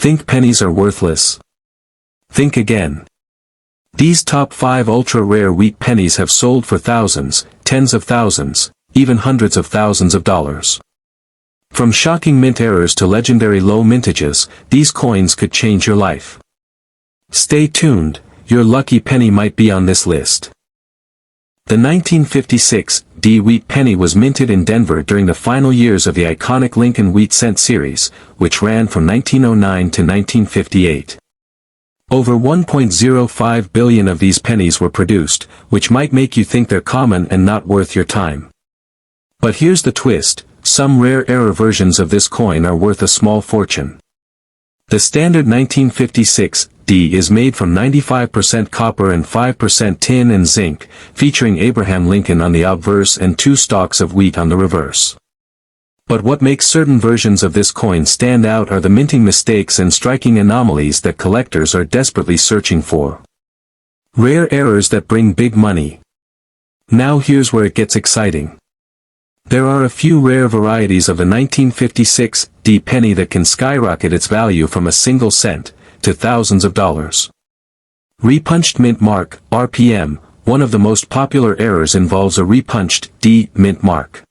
Think pennies are worthless? Think again. These top 5 ultra-rare wheat pennies have sold for thousands, tens of thousands, even hundreds of thousands of dollars. From shocking mint errors to legendary low mintages, these coins could change your life. Stay tuned, your lucky penny might be on this list. The 1956 D wheat penny was minted in Denver during the final years of the iconic Lincoln Wheat Cent series, which ran from 1909 to 1958. Over 1.05 billion of these pennies were produced, which might make you think they're common and not worth your time. But here's the twist, some rare error versions of this coin are worth a small fortune. The standard 1956 D is made from 95% copper and 5% tin and zinc, featuring Abraham Lincoln on the obverse and 2 stalks of wheat on the reverse. But what makes certain versions of this coin stand out are the minting mistakes and striking anomalies that collectors are desperately searching for. Rare errors that bring big money. Now here's where it gets exciting. There are a few rare varieties of the 1956 D penny that can skyrocket its value from a single cent to thousands of dollars. Repunched mint mark, RPM, one of the most popular errors involves a repunched D mint mark.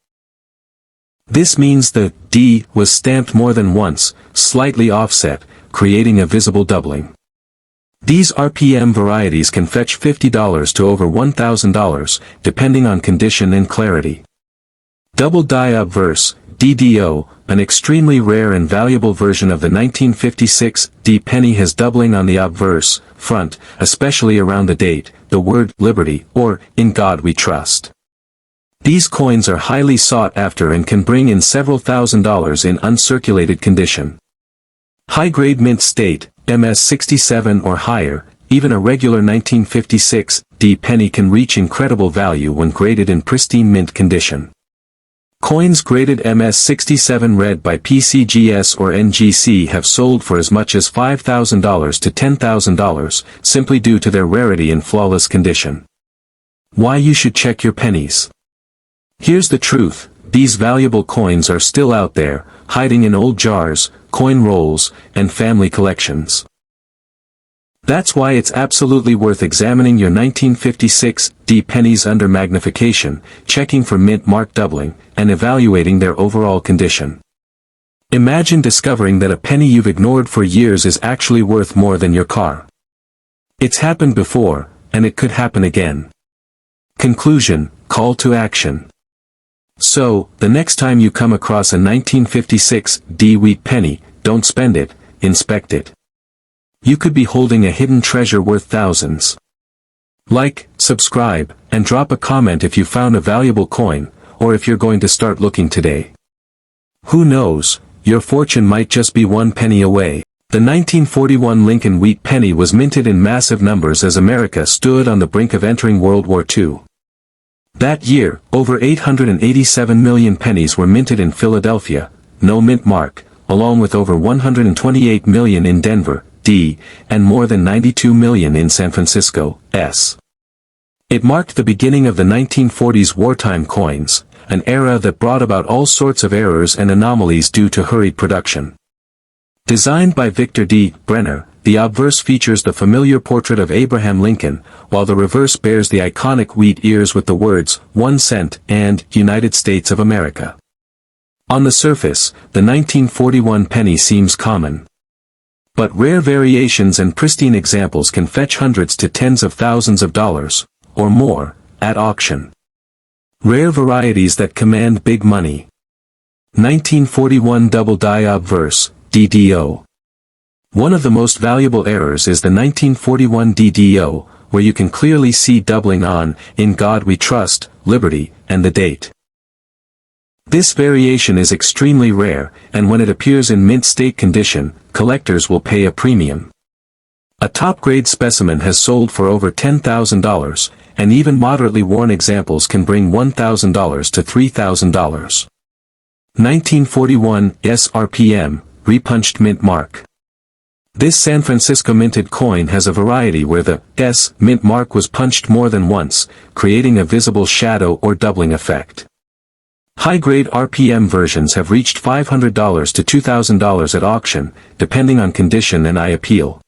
This means the D was stamped more than once, slightly offset, creating a visible doubling. These RPM varieties can fetch $50 to over $1,000, depending on condition and clarity. Double die obverse, DDO, an extremely rare and valuable version of the 1956 D penny has doubling on the obverse, front, especially around the date, the word liberty, or in God we trust. These coins are highly sought after and can bring in several $1,000s in uncirculated condition. High-grade mint state, MS67 or higher, even a regular 1956 D penny can reach incredible value when graded in pristine mint condition. Coins graded MS67 red by PCGS or NGC have sold for as much as $5,000 to $10,000, simply due to their rarity and flawless condition. Why you should check your pennies? Here's the truth, these valuable coins are still out there, hiding in old jars, coin rolls, and family collections. That's why it's absolutely worth examining your 1956 D pennies under magnification, checking for mint mark doubling, and evaluating their overall condition. Imagine discovering that a penny you've ignored for years is actually worth more than your car. It's happened before, and it could happen again. Conclusion, call to action. So, the next time you come across a 1956 D wheat penny, don't spend it, inspect it. You could be holding a hidden treasure worth thousands. Like, subscribe, and drop a comment if you found a valuable coin, or if you're going to start looking today. Who knows, your fortune might just be one penny away. The 1941 Lincoln Wheat Penny was minted in massive numbers as America stood on the brink of entering World War II. That year, over 887 million pennies were minted in Philadelphia, no mint mark, along with over 128 million in Denver, D, and more than 92 million in San Francisco, S. It marked the beginning of the 1940s wartime coins, an era that brought about all sorts of errors and anomalies due to hurried production. Designed by Victor D. Brenner, the obverse features the familiar portrait of Abraham Lincoln, while the reverse bears the iconic wheat ears with the words, 1 cent, and, United States of America. On the surface, the 1941 penny seems common. But rare variations and pristine examples can fetch hundreds to tens of thousands of dollars, or more, at auction. Rare varieties that command big money. 1941 Double Die Obverse, DDO. One of the most valuable errors is the 1941 DDO, where you can clearly see doubling on, in God we trust, liberty, and the date. This variation is extremely rare, and when it appears in mint state condition, collectors will pay a premium. A top-grade specimen has sold for over $10,000, and even moderately worn examples can bring $1,000 to $3,000. 1941 SRPM, Repunched Mint Mark. This San Francisco minted coin has a variety where the S mint mark was punched more than once, creating a visible shadow or doubling effect. High-grade RPM versions have reached $500 to $2,000 at auction, depending on condition and eye appeal.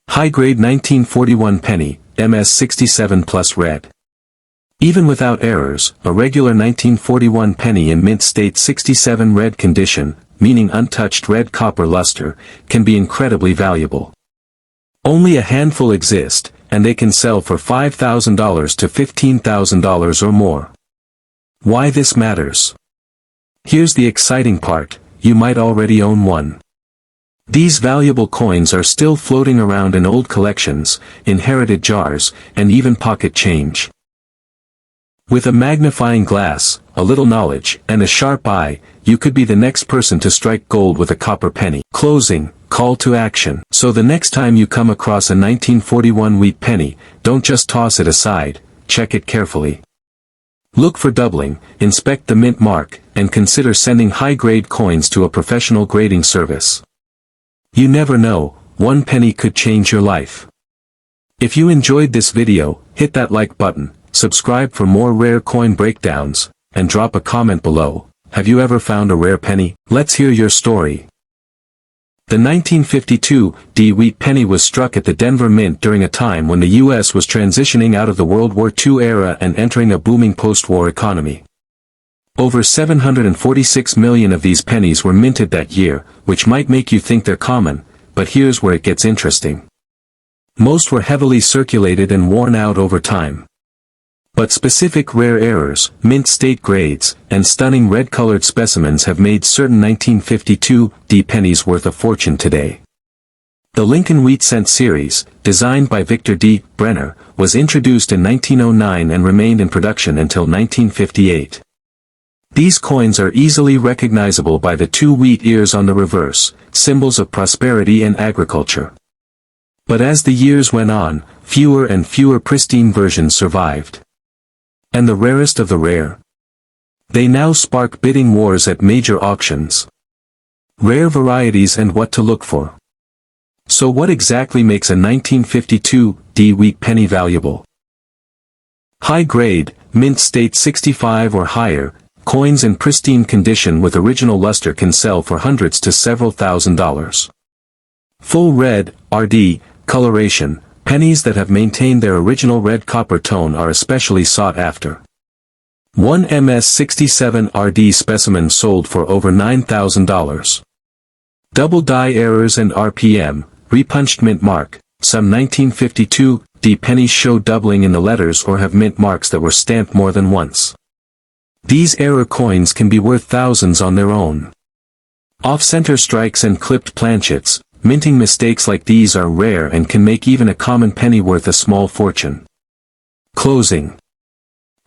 High-grade 1941 penny, MS67 plus red. Even without errors, a regular 1941 penny in mint state 67 red condition, meaning untouched red copper luster, can be incredibly valuable. Only a handful exist, and they can sell for $5,000 to $15,000 or more. Why this matters? Here's the exciting part: you might already own one. These valuable coins are still floating around in old collections, inherited jars, and even pocket change. With a magnifying glass, a little knowledge, and a sharp eye, you could be the next person to strike gold with a copper penny. Closing, call to action. So the next time you come across a 1941 wheat penny, don't just toss it aside, check it carefully. Look for doubling, inspect the mint mark, and consider sending high-grade coins to a professional grading service. You never know, one penny could change your life. If you enjoyed this video, hit that like button, subscribe for more rare coin breakdowns, and drop a comment below. Have you ever found a rare penny? Let's hear your story. The 1952 D wheat penny was struck at the Denver Mint during a time when the U.S. was transitioning out of the World War II era and entering a booming post-war economy. Over 746 million of these pennies were minted that year, which might make you think they're common, but here's where it gets interesting. Most were heavily circulated and worn out over time. But specific rare errors, mint state grades, and stunning red-colored specimens have made certain 1952 D pennies worth a fortune today. The Lincoln Wheat Cent series, designed by Victor D. Brenner, was introduced in 1909 and remained in production until 1958. These coins are easily recognizable by the two wheat ears on the reverse, symbols of prosperity and agriculture. But as the years went on, fewer and fewer pristine versions survived. And the rarest of the rare? They now spark bidding wars at major auctions. Rare varieties and what to look for. So what exactly makes a 1952 D wheat penny valuable? High grade, mint state 65 or higher, coins in pristine condition with original luster can sell for hundreds to several $1,000s. Full red, RD, coloration, pennies that have maintained their original red copper tone are especially sought after. One MS67 RD specimen sold for over $9,000. Double die errors and RPM, repunched mint mark. Some 1952 D pennies show doubling in the letters or have mint marks that were stamped more than once. These error coins can be worth thousands on their own. Off-center strikes and clipped planchets. Minting mistakes like these are rare and can make even a common penny worth a small fortune. Closing.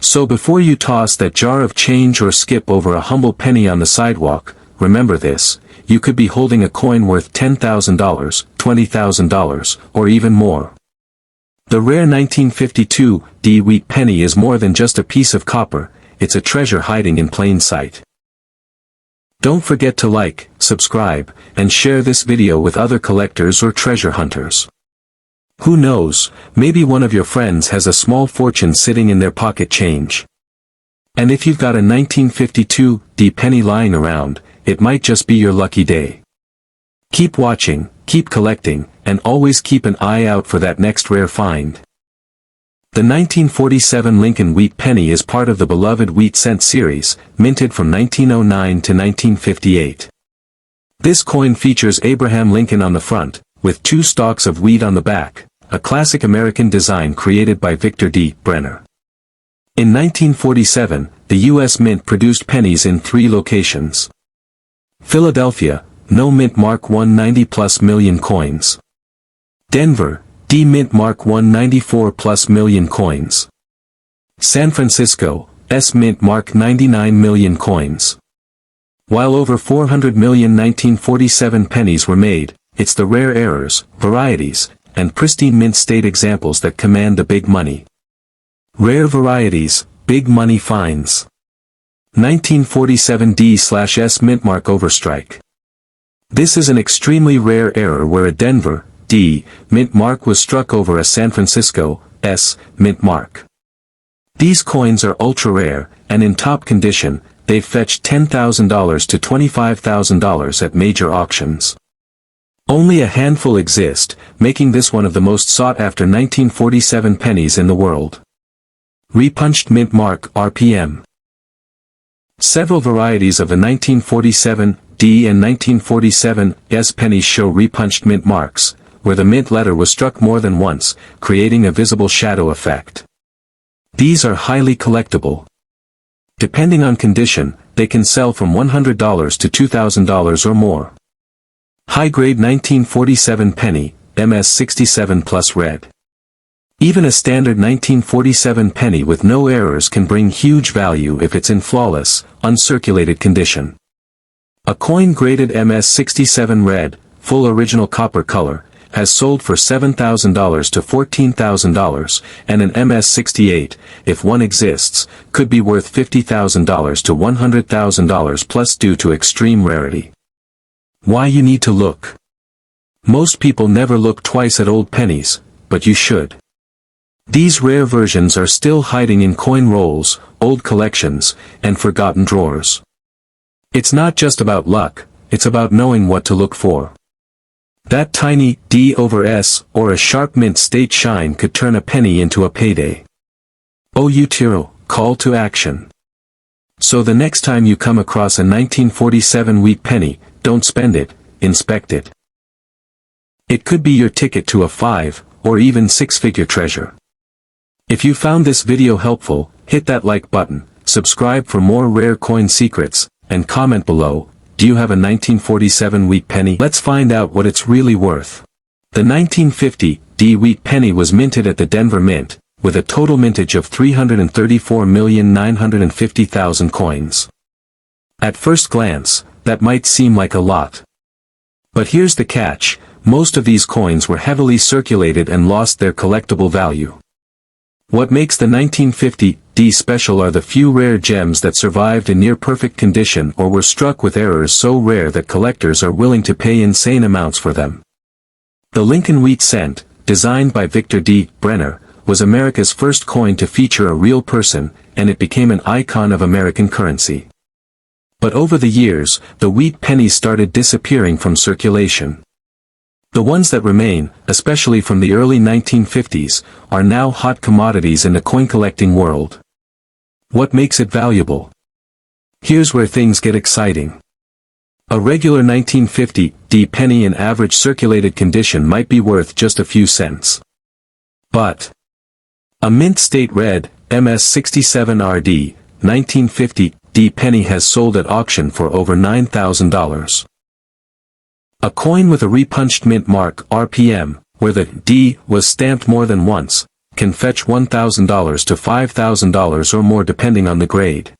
So before you toss that jar of change or skip over a humble penny on the sidewalk, remember this: you could be holding a coin worth $10,000, $20,000, or even more. The rare 1952 D wheat penny is more than just a piece of copper, it's a treasure hiding in plain sight. Don't forget to like, subscribe, and share this video with other collectors or treasure hunters. Who knows, maybe one of your friends has a small fortune sitting in their pocket change. And if you've got a 1952 D penny lying around, it might just be your lucky day. Keep watching, keep collecting, and always keep an eye out for that next rare find. The 1947 Lincoln Wheat Penny is part of the beloved Wheat Cent series, minted from 1909 to 1958. This coin features Abraham Lincoln on the front, with two stalks of wheat on the back, a classic American design created by Victor D. Brenner. In 1947, the U.S. Mint produced pennies in 3 locations. Philadelphia, no mint mark 190 plus million coins. Denver, D mint mark 194 plus million coins. San Francisco, S mint mark 99 million coins. While over 400 million 1947 pennies were made, it's the rare errors, varieties, and pristine mint state examples that command the big money. Rare varieties, big money finds. 1947 D/S mint mark overstrike. This is an extremely rare error where a Denver D mint mark was struck over a San Francisco S mint mark. These coins are ultra rare, and in top condition, they've fetched $10,000 to $25,000 at major auctions. Only a handful exist, making this one of the most sought-after 1947 pennies in the world. Repunched mint mark RPM. Several varieties of the 1947 D and 1947 S pennies show repunched mint marks, where the mint letter was struck more than once, creating a visible shadow effect. These are highly collectible. Depending on condition, they can sell from $100 to $2,000 or more. High-grade 1947 penny, MS67 plus red. Even a standard 1947 penny with no errors can bring huge value if it's in flawless, uncirculated condition. A coin graded MS67 red, full original copper color, has sold for $7,000 to $14,000, and an MS68, if one exists, could be worth $50,000 to $100,000 plus due to extreme rarity. Why you need to look? Most people never look twice at old pennies, but you should. These rare versions are still hiding in coin rolls, old collections, and forgotten drawers. It's not just about luck, it's about knowing what to look for. That tiny D over S or a sharp mint state shine could turn a penny into a payday. Oh Utiro, call to action. So the next time you come across a 1947 wheat penny, don't spend it, inspect it. It could be your ticket to a 5, or even 6-figure treasure. If you found this video helpful, hit that like button, subscribe for more rare coin secrets, and comment below, do you have a 1947 wheat penny? Let's find out what it's really worth. The 1950 D wheat penny was minted at the Denver Mint, with a total mintage of 334,950,000 coins. At first glance, that might seem like a lot. But here's the catch, most of these coins were heavily circulated and lost their collectible value. What makes the 1950 D special are the few rare gems that survived in near-perfect condition or were struck with errors so rare that collectors are willing to pay insane amounts for them. The Lincoln Wheat Cent, designed by Victor D. Brenner, was America's first coin to feature a real person, and it became an icon of American currency. But over the years, the wheat pennies started disappearing from circulation. The ones that remain, especially from the early 1950s, are now hot commodities in the coin collecting world. What makes it valuable? Here's where things get exciting. A regular 1950 D penny in average circulated condition might be worth just a few cents. But a mint state red, MS67RD, 1950 D penny has sold at auction for over $9,000. A coin with a repunched mint mark RPM, where the D was stamped more than once, can fetch $1,000 to $5,000 or more depending on the grade.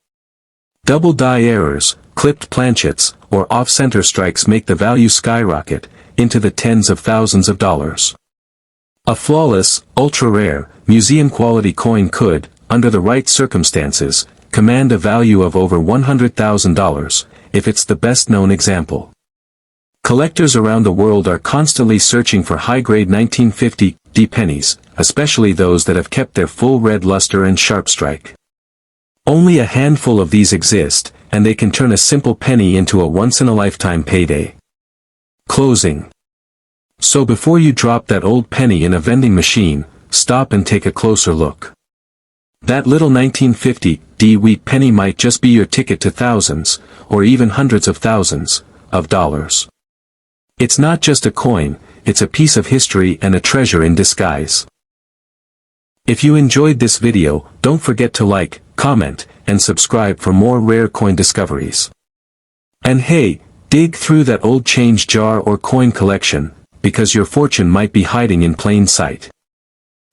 Double die errors, clipped planchets, or off-center strikes make the value skyrocket, into the tens of thousands of dollars. A flawless, ultra-rare, museum-quality coin could, under the right circumstances, command a value of over $100,000, if it's the best-known example. Collectors around the world are constantly searching for high-grade 1950 D pennies, especially those that have kept their full red luster and sharp strike. Only a handful of these exist, and they can turn a simple penny into a once-in-a-lifetime payday. Closing. So before you drop that old penny in a vending machine, stop and take a closer look. That little 1950 D wheat penny might just be your ticket to thousands, or even hundreds of thousands, of dollars. It's not just a coin, it's a piece of history and a treasure in disguise. If you enjoyed this video, don't forget to like, comment, and subscribe for more rare coin discoveries. And hey, dig through that old change jar or coin collection, because your fortune might be hiding in plain sight.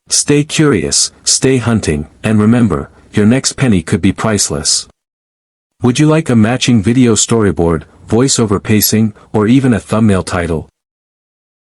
Stay curious, stay hunting, and remember, your next penny could be priceless. Would you like a matching video storyboard, voiceover pacing, or even a thumbnail title?